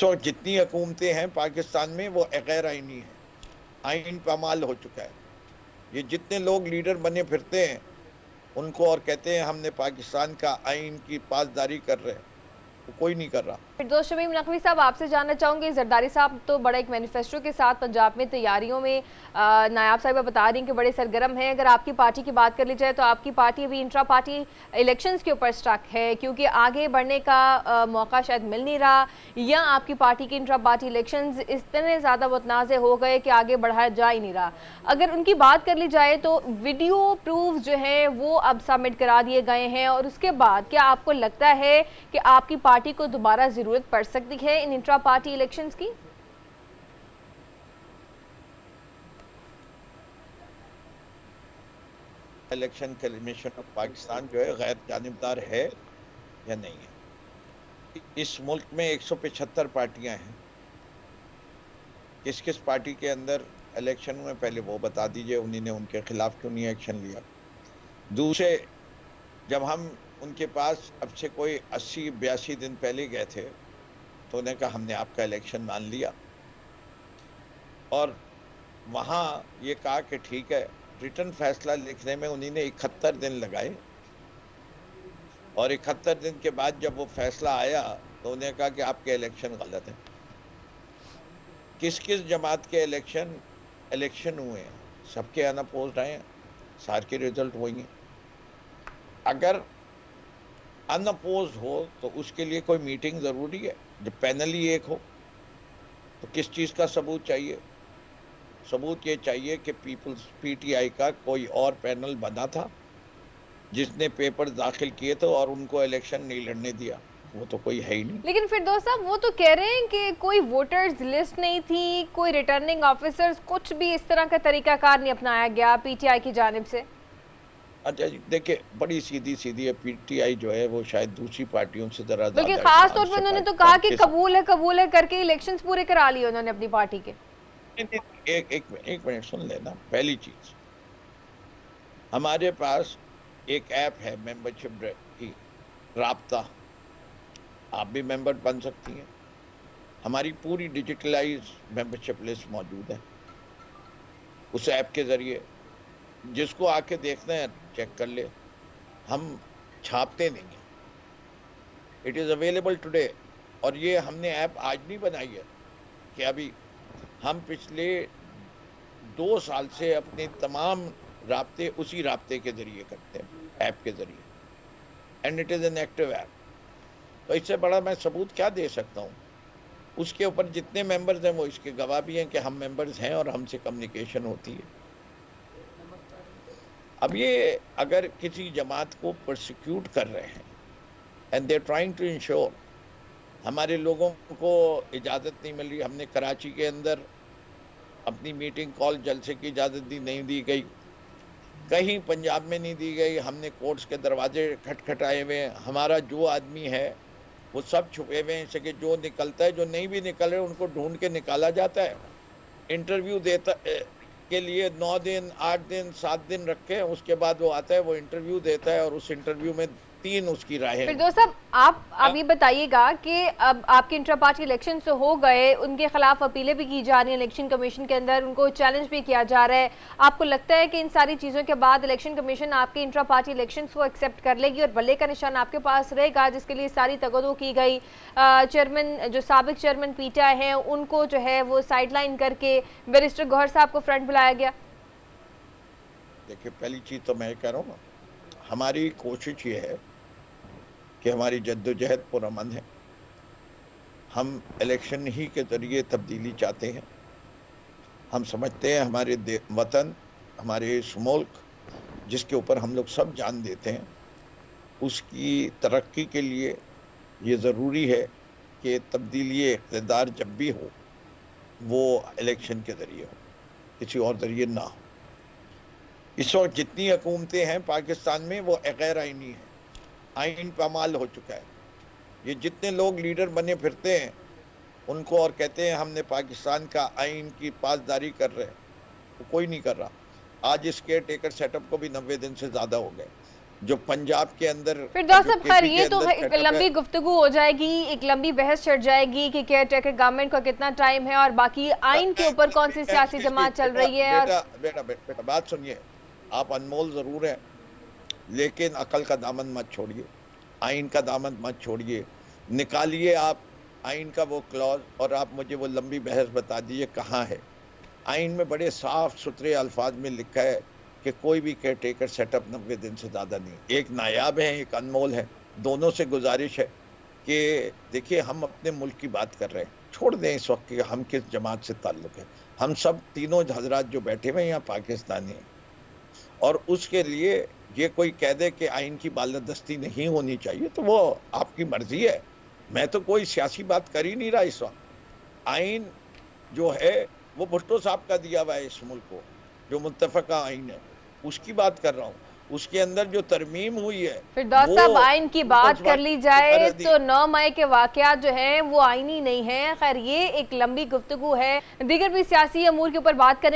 اس وقت جتنی حکومتیں ہیں پاکستان میں وہ غیر آئینی ہیں، آئین پامال ہو چکا ہے۔ یہ جتنے لوگ لیڈر بنے پھرتے ہیں ان کو اور کہتے ہیں ہم نے پاکستان کا آئین کی پاسداری کر رہے ہیں، وہ کوئی نہیں کر رہا۔ فردوس شمیم نقوی صاحب، آپ سے جاننا چاہوں گے، زرداری صاحب تو بڑا ایک مینیفیسٹو کے ساتھ پنجاب میں تیاریوں میں، نائب صاحبہ بتا رہی ہیں کہ بڑے سرگرم ہیں۔ اگر آپ کی پارٹی کی بات کر لی جائے تو آپ کی پارٹی ابھی انٹرا پارٹی الیکشنز کے اوپر سٹک ہے، کیونکہ آگے بڑھنے کا موقع شاید مل نہیں رہا، یا آپ کی پارٹی کی انٹرا پارٹی الیکشنز اتنے زیادہ متنازع ہو گئے کہ آگے بڑھایا جا ہی نہیں رہا۔ اگر ان کی بات کر لی جائے تو ویڈیو پروف جو ہیں وہ اب سبمٹ کرا دیے گئے ہیں، اور اس کے بعد کیا آپ کو لگتا ہے کہ آپ کی پارٹی کو دوبارہ ضرورت پڑ سکتی ہے ان انٹرا پارٹی الیکشنز کی؟ الیکشن کمیشن آف پاکستان جو ہے غیر جانبدار ہے یا نہیں ہے؟ اس ملک میں 175 پارٹیاں ہیں، کس کس پارٹی کے اندر الیکشن میں پہلے وہ بتا دیجئے، انہی نے ان کے خلاف کیوں نہیں ایکشن لیا؟ دوسرے، جب ہم ان کے پاس اب سے کوئی 80-82 دن پہلے گئے تھے تو انہیں کہا ہم نے آپ کا الیکشن مان لیا، اور وہاں یہ کہا کہ ٹھیک ہے، ریٹن فیصلہ لکھنے میں انہی نے 71 دن لگائے، اور 71 دن کے بعد جب وہ فیصلہ آیا تو انہیں کہا کہ آپ کے الیکشن غلط ہیں۔ کس کس جماعت کے الیکشن ہوئے ہیں؟ سب کے اناپوزڈ آئے ہیں، سار کے ریزلٹ وہی ہیں۔ اگر اناپوزڈ ہو تو اس کے لیے کوئی میٹنگ ضروری ہے؟ جب پینل ہی ایک ہو تو کس چیز کا ثبوت چاہیے؟ ثبوت یہ چاہیے کہ پیپلز پی ٹی آئی کا کوئی اور پینل بنا تھا جس نے پیپر داخل کیے تھے اور ان کو الیکشن نہیں لڑنے دیا، وہ تو کوئی ہے ہی نہیں۔ لیکن فردوس صاحب، وہ تو کہہ رہے ہیں کہ کوئی ووٹرز لسٹ نہیں تھی، کوئی ریٹرننگ آفیسرز، کچھ بھی اس طرح کا طریقہ کار نہیں اپنایا گیا پی ٹی آئی کی جانب سے۔ اچھا جی، دیکھیں بڑی سیدھی ہے، پی ٹی آئی جو ہے وہ شاید دوسری پارٹیوں سے ذرا بلکہ زیادہ خاص طور ایڈوانس پر ہے انہوں نے تو کہا پاکستان کہ کے ساتھ۔ قبول ہے کر کے الیکشنز پورے کرا لیے انہوں نے اپنی پارٹی کے۔ ایک منٹ سن لینا۔ پہلی چیز، ہمارے پاس ایک ایپ ہے ممبرشپ کی، رابطہ، آپ بھی ممبر بن سکتی ہیں، ہماری پوری ڈیجیٹلائز ممبرشپ لسٹ موجود ہے اس ایپ کے ذریعے، جس کو آ کے دیکھنا ہے چیک کر لے، ہم چھاپتے نہیں ہیں، اٹ از اویلیبل ٹوڈے۔ اور یہ ہم نے ایپ آج نہیں بنائی ہے، کہ ابھی ہم پچھلے 2 سال سے اپنے تمام رابطے اسی رابطے کے ذریعے کرتے ہیں، ایپ کے ذریعے، and it is an active app. تو اس سے بڑا میں ثبوت کیا دے سکتا ہوں؟ اس کے اوپر جتنے ممبرز ہیں وہ اس کے گواہ بھی ہیں کہ ہم ممبرز ہیں اور ہم سے کمیونیکیشن ہوتی ہے۔ اب یہ اگر کسی جماعت کو پرسیکیوٹ کر رہے ہیں and they're trying to ensure، ہمارے لوگوں کو اجازت نہیں مل رہی، ہم نے کراچی کے اندر اپنی میٹنگ کال جلسے کی اجازت نہیں دی گئی، کہیں پنجاب میں نہیں دی گئی، ہم نے کورٹس کے دروازے کھٹکھٹائے ہوئے ہیں، ہمارا جو آدمی ہے وہ سب چھپے ہوئے ہیں، اسے کہ جو نکلتا ہے، جو نہیں بھی نکل رہے ان کو ڈھونڈ کے نکالا جاتا ہے، انٹرویو دیتا کے لیے 9 دن 8 دن 7 دن رکھے، اس کے بعد وہ آتا ہے، وہ انٹرویو دیتا ہے، اور اس انٹرویو میں 3 اس کی راہیں فردوس صاحب، آپ یہ بتائیے گا کہ اب آپ کے انٹرا پارٹی الیکشن سے ہو گئے، ان کے خلاف اپیلیں بھی کی جا رہی ہیں الیکشن کمیشن کے اندر، ان کو چیلنج بھی کیا جا رہا ہے، آپ کو لگتا ہے کہ ان ساری چیزوں کے بعد الیکشن کمیشن آپ کے انٹرا پارٹی الیکشنز کو ایکسیپٹ کر لے گی اور بلے کا نشان آپ کے پاس رہے گا، جس کے لیے ساری تگودو کی گئی، چیئرمین جو سابق چیئرمین پی ٹی آئی ہیں ان کو جو ہے وہ سائیڈ لائن کر کے بیرسٹر گوہر صاحب کو فرنٹ بلایا گیا؟ دیکھیں پہلی چیز تو میں کہہ رہا ہوں نا، ہماری کوشش یہ ہے کہ ہماری جدوجہد پرامن ہے، ہم الیکشن ہی کے ذریعے تبدیلی چاہتے ہیں، ہم سمجھتے ہیں ہمارے وطن، ہمارے اس ملک جس کے اوپر ہم لوگ سب جان دیتے ہیں، اس کی ترقی کے لیے یہ ضروری ہے کہ تبدیلی اقتدار جب بھی ہو وہ الیکشن کے ذریعے ہو، کسی اور ذریعے نہ ہو۔ اس وقت جتنی حکومتیں ہیں پاکستان میں وہ غیر آئینی ہیں، آئین پامال ہو چکا ہے۔ یہ جتنے لوگ لیڈر بنے پھرتے ہیں ان کو اور کہتے ہیں ہم نے پاکستان کا آئین کی پاسداری کر رہے ہیں، وہ کوئی نہیں کر رہا۔ آج اس کیئر ٹیکر سیٹ اپ کو بھی 90 دن سے زیادہ ہو گئے، جو پنجاب کے اندر فردوس صاحب خیر یہ تو ایک لمبی گفتگو ہو جائے گی، ایک لمبی بحث چڑھ جائے گی کہ کیئر ٹیکر گورنمنٹ کو کتنا ٹائم ہے اور باقی آئین کے اوپر کون سی سیاسی جماعت چل رہی ہے. بیٹا بات سنیے، آپ انمول ضرور ہیں لیکن عقل کا دامن مت چھوڑیے، آئین کا دامن مت چھوڑیے، نکالیے آپ آئین کا وہ کلوز اور آپ مجھے وہ لمبی بحث بتا دیجئے کہاں ہے. آئین میں بڑے صاف ستھرے الفاظ میں لکھا ہے کہ کوئی بھی کیئر ٹیکر سیٹ اپ 90 دن سے زیادہ نہیں. ایک نایاب ہے، ایک انمول ہے. دونوں سے گزارش ہے کہ دیکھیے ہم اپنے ملک کی بات کر رہے ہیں، چھوڑ دیں اس وقت کہ ہم کس جماعت سے تعلق ہے. ہم سب تینوں حضرات جو بیٹھے ہوئے یہاں پاکستانی ہیں، اور اس کے لیے یہ کوئی کہہ دے کہ آئین کی بالادستی نہیں ہونی چاہیے تو وہ آپ کی مرضی ہے. میں تو کوئی سیاسی بات کر ہی نہیں رہا اس وقت. آئین جو ہے وہ بھٹو صاحب کا دیا ہوا ہے اس ملک کو، جو متفقہ آئین ہے اس کی بات کر رہا ہوں. اس کے اندر جو ترمیم ہوئی ہے فردوس صاحب آئین کی بات کر لی جائے تو 9 مئی کے واقعات جو ہیں وہ آئینی نہیں ہیں. خیر یہ ایک لمبی گفتگو ہے، دیگر بھی سیاسی امور کے اوپر بات کریں